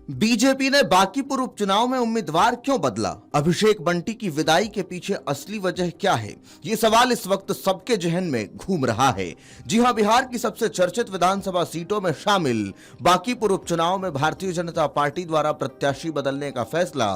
BJP ने बांकीपुर उपचुनाव में उम्मीदवार क्यों बदला? अभिषेक बंटी की विदाई के पीछे असली वजह क्या है? ये सवाल इस वक्त सबके जहन में घूम रहा है। जी हां, बिहार की सबसे चर्चित विधानसभा सीटों में शामिल बांकीपुर उपचुनाव में भारतीय जनता पार्टी द्वारा प्रत्याशी बदलने का फैसला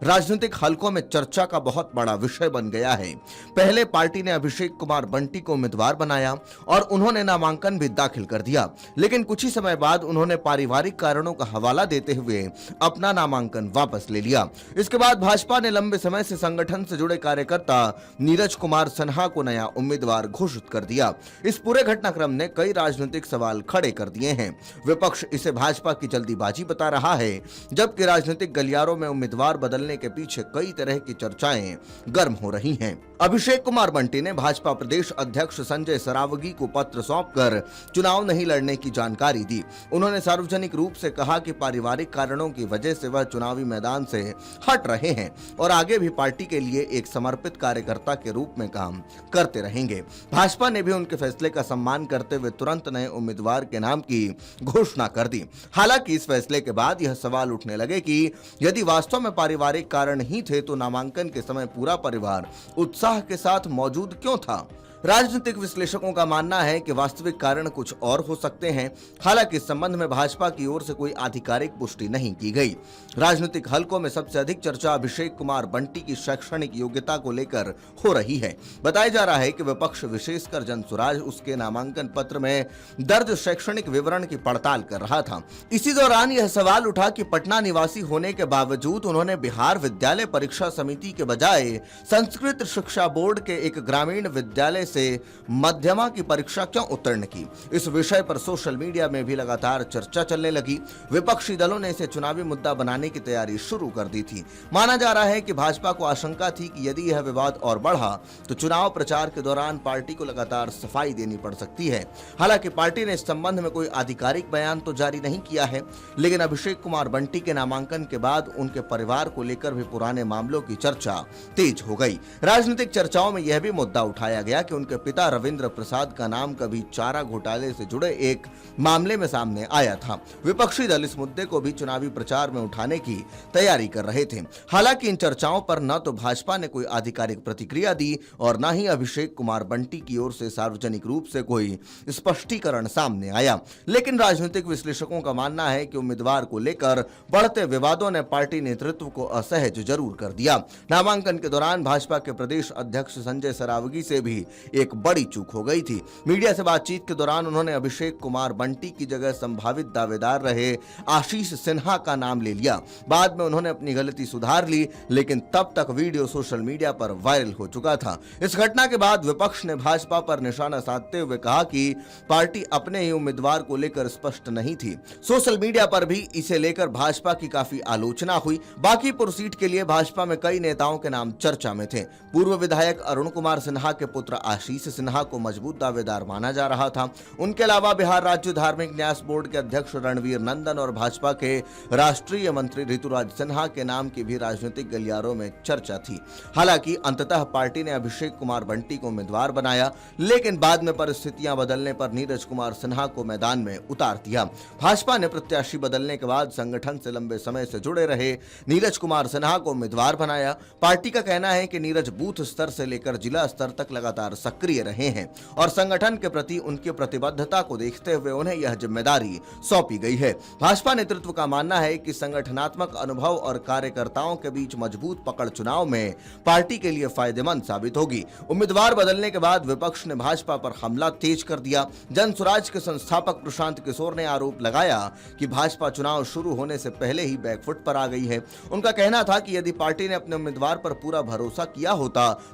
राजनीतिक हलकों में चर्चा का बहुत बड़ा विषय बन गया है। पहले पार्टी ने अभिषेक कुमार बंटी को उम्मीदवार बनाया और उन्होंने नामांकन भी दाखिल कर दिया, लेकिन कुछ ही समय बाद उन्होंने पारिवारिक कारणों का हवाला देते हुए अपना नामांकन वापस ले लिया। इसके बाद भाजपा ने लंबे समय से संगठन से जुड़े कार्यकर्ता नीरज कुमार सिन्हा को नया उम्मीदवार घोषित कर दिया। इस पूरे घटनाक्रम ने कई राजनीतिक सवाल खड़े कर दिए हैं। विपक्ष इसे भाजपा की जल्दीबाजी बता रहा है, जबकि राजनीतिक गलियारों में उम्मीदवार बदलने के पीछे कई तरह की चर्चाएं गर्म हो रही हैं। अभिषेक कुमार बंटी ने भाजपा प्रदेश अध्यक्ष संजय सरावगी को पत्र सौंपकर चुनाव नहीं लड़ने की जानकारी दी। उन्होंने सार्वजनिक रूप से कहा कि पारिवारिक कारणों की वजह से वह चुनावी मैदान से हट रहे हैं और आगे भी पार्टी के लिए एक समर्पित कार्यकर्ता के रूप में काम करते रहेंगे। भाजपा ने भी उनके फैसले का सम्मान करते हुए तुरंत नए उम्मीदवार के नाम की घोषणा कर दी। हालांकि इस फैसले के बाद यह सवाल उठने लगे कि यदि वास्तव में पारिवारिक कारण ही थे तो नामांकन के समय पूरा परिवार उत्साह के साथ मौजूद क्यों था? राजनीतिक विश्लेषकों का मानना है कि वास्तविक कारण कुछ और हो सकते हैं। हालांकि इस संबंध में भाजपा की ओर से कोई आधिकारिक पुष्टि नहीं की गई। राजनीतिक हलकों में सबसे अधिक चर्चा अभिषेक कुमार बंटी की शैक्षणिक योग्यता को लेकर हो रही है। बताया जा रहा है कि विपक्ष विशेषकर जनसुराज उसके नामांकन पत्र में दर्ज शैक्षणिक विवरण की पड़ताल कर रहा था। इसी दौरान यह सवाल उठा कि पटना निवासी होने के बावजूद उन्होंने बिहार विद्यालय परीक्षा समिति के बजाय संस्कृत शिक्षा बोर्ड के एक ग्रामीण विद्यालय से मध्यमा की परीक्षा क्यों उत्तीर्ण की। इस विषय पर सोशल मीडिया में भी लगातार चर्चा चलने लगी। विपक्षी दलों ने इसे चुनावी मुद्दा बनाने की तैयारी शुरू कर दी थी। माना जा रहा है कि भाजपा को आशंका थी कि यदि यह विवाद और बढ़ा तो चुनाव प्रचार के दौरान पार्टी को लगातार सफाई देनी पड़ सकती है। हालांकि पार्टी ने इस संबंध में कोई आधिकारिक बयान तो जारी नहीं किया है, लेकिन अभिषेक कुमार बंटी के नामांकन के बाद उनके परिवार को लेकर भी पुराने मामलों की चर्चा तेज हो गई। राजनीतिक चर्चाओं में यह भी मुद्दा उठाया गया कि उनके पिता रविंद्र प्रसाद का नाम कभी चारा घोटाले से जुड़े एक मामले में सामने आया था। विपक्षी दल इस मुद्दे को भी चुनावी प्रचार में उठाने की तैयारी कर रहे थे। हालांकि इन चर्चाओं पर न तो भाजपा ने कोई आधिकारिक प्रतिक्रिया दी और न ही अभिषेक कुमार बंटी की ओर से सार्वजनिक रूप से कोई स्पष्टीकरण सामने आया। लेकिन राजनीतिक विश्लेषकों का मानना है कि उम्मीदवार को लेकर बढ़ते विवादों ने पार्टी नेतृत्व को असहज जरूर कर दिया। नामांकन के दौरान भाजपा के प्रदेश अध्यक्ष संजय सरावगी से भी एक बड़ी चूक हो गई थी। मीडिया से बातचीत के दौरान उन्होंने अभिषेक कुमार बंटी की जगह संभावित दावेदार रहे आशीष सिन्हा का नाम ले लिया। बाद में उन्होंने अपनी गलती सुधार ली, लेकिन तब तक वीडियो सोशल मीडिया पर वायरल हो चुका था। इस घटना के बाद विपक्ष ने भाजपा पर निशाना साधते हुए कहा कि पार्टी अपने ही उम्मीदवार को लेकर स्पष्ट नहीं थी। सोशल मीडिया पर भी इसे लेकर भाजपा की काफी आलोचना हुई। बांकीपुर सीट के लिए भाजपा में कई नेताओं के नाम चर्चा में थे। पूर्व विधायक अरुण कुमार सिन्हा के पुत्र आशीष सिन्हा को मजबूत दावेदार माना जा रहा था। उनके अलावा बिहार राज्य धार्मिक न्यास बोर्ड के अध्यक्ष रणवीर नंदन और भाजपा के राष्ट्रीय मंत्री ऋतुराज सिन्हा के नाम की भी राजनीतिक गलियारों में चर्चा थी। हालांकि अंततः पार्टी ने अभिषेक कुमार बंटी को उम्मीदवार बनाया, लेकिन बाद में परिस्थितियां बदलने पर नीरज कुमार सिन्हा को मैदान में उतार दिया। भाजपा ने प्रत्याशी बदलने के बाद संगठन से लंबे समय से जुड़े रहे नीरज कुमार सिन्हा को उम्मीदवार बनाया। पार्टी का कहना है कि नीरज बूथ स्तर से लेकर जिला स्तर तक लगातार सक्रिय रहे हैं और संगठन के प्रति उनकी प्रतिबद्धता को देखते हुए उन्हें यह जिम्मेदारी सौंपी गई है। भाजपा नेतृत्व का मानना है कि संगठनात्मक अनुभव और कार्यकर्ताओं के बीच मजबूत पकड़ चुनाव में पार्टी के लिए फायदेमंद साबित होगी। उम्मीदवार बदलने के बाद विपक्ष ने भाजपा पर हमला तेज कर दिया। जनसुराज के संस्थापक प्रशांत किशोर ने आरोप लगाया कि भाजपा चुनाव शुरू होने से पहले ही बैकफुट पर आ गई है। उनका कहना था कि यदि पार्टी ने अपने उम्मीदवार पर पूरा भरोसा किया होता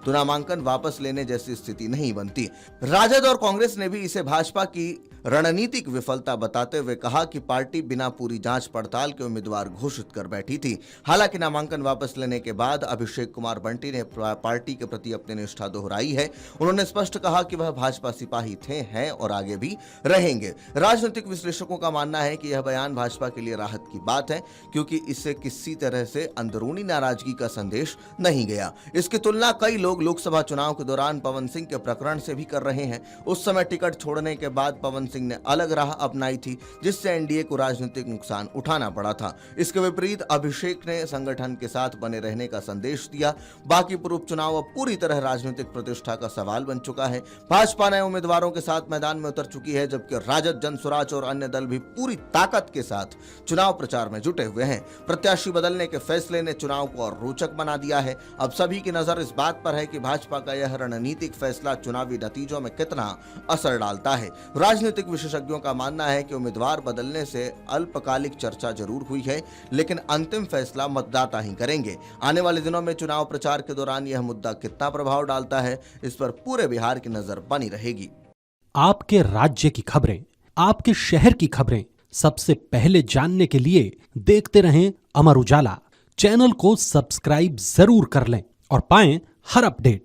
तो नामांकन वापस लेने जैसी स्थिति नहीं बनती। राजद और कांग्रेस ने भी इसे भाजपा की रणनीतिक विफलता बताते हुए कहा कि पार्टी बिना पूरी जांच पड़ताल के उम्मीदवार घोषित कर बैठी थी। हालांकि नामांकन वापस लेने के बाद अभिषेक कुमार बंटी ने पार्टी के प्रति अपनी निष्ठा दोहराई है। उन्होंने स्पष्ट कहा कि वह भाजपा सिपाही थे, हैं और आगे भी रहेंगे। राजनीतिक विश्लेषकों का मानना है कि यह बयान भाजपा के लिए राहत की बात है, क्योंकि इससे किसी तरह से अंदरूनी नाराजगी का संदेश नहीं गया। इसकी तुलना कई लोग लोकसभा चुनाव के दौरान पवन सिंह के प्रकरण से भी कर रहे हैं। उस समय टिकट छोड़ने के बाद पवन सिंह ने अलग राह अपनाई थी, जिससे एनडीए को राजनीतिक नुकसान उठाना पड़ा था। इसके विपरीत अभिषेक ने संगठन के साथ बने रहने का संदेश दिया। बांकीपुर उपचुनाव अब पूरी तरह राजनीतिक प्रतिष्ठा का सवाल बन चुका है। भाजपा नए उम्मीदवारों के साथ मैदान में उतर चुकी है, जबकि राजद, जनसुराज और अन्य दल भी पूरी ताकत के साथ चुनाव प्रचार में जुटे हुए हैं। प्रत्याशी बदलने के फैसले ने चुनाव को और रोचक बना दिया है। अब सभी की नजर इस बात पर है कि भाजपा का यह रणनीतिक फैसला चुनावी नतीजों में कितना असर डालता है। राजनीतिक विशेषज्ञों का मानना है कि उम्मीदवार बदलने से अल्पकालिक चर्चा जरूर हुई है, लेकिन अंतिम फैसला मतदाता ही करेंगे। आने वाले दिनों में चुनाव प्रचार के दौरान यह मुद्दा कितना प्रभाव डालता है, इस पर पूरे बिहार की नजर बनी रहेगी। आपके राज्य की खबरें, आपके शहर की खबरें सबसे पहले जानने के लिए देखते रहें अमर उजाला। चैनल को सब्सक्राइब जरूर कर लें और पाएं हर अपडेट।